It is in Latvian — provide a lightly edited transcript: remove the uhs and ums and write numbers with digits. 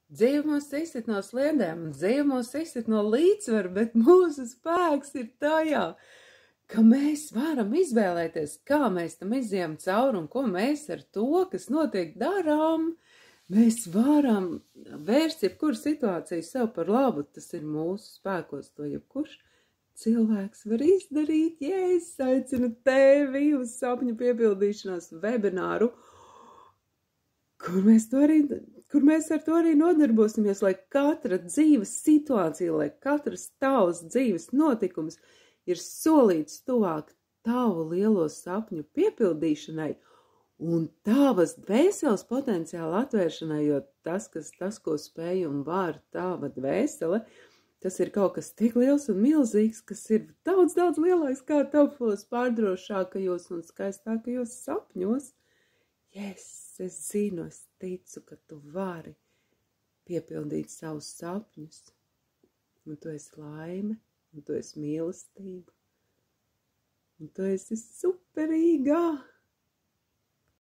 Dzīve mūs izsit no sliedēm, un dzīve mūs izsit no līdzsvara, bet mūsu spēks ir tajā, ka mēs varam izvēlēties, kā mēs tam izjām cauri un ko mēs ar to, kas notiek, darām. Mēs varam vērst jebkuru situāciju sev par labu, tas ir mūsu spēkos, to jebkurš cilvēks var izdarīt. Ja es aicinu tevi uz sapņu piepildīšanās webināru, kur mēs ar to arī nodarbosimies, lai katra dzīves situācija, lai katrs tavs dzīves notikums ir solīts tuvāk tavu lielo sapņu piepildīšanai un tavas dvēseles potenciāla atvēršanai, jo tas, ko spēj un var tava dvēsele, tas ir kaut kas tik liels un milzīgs, kas ir daudz, daudz lielāks kā tavos pārdrošākajos un skaistākajos sapņos. Yes, es zinu, es ticu, ka tu vari piepildīt savus sapņus, un tu esi laime, un tu esi mīlestība, un tu esi superīgā.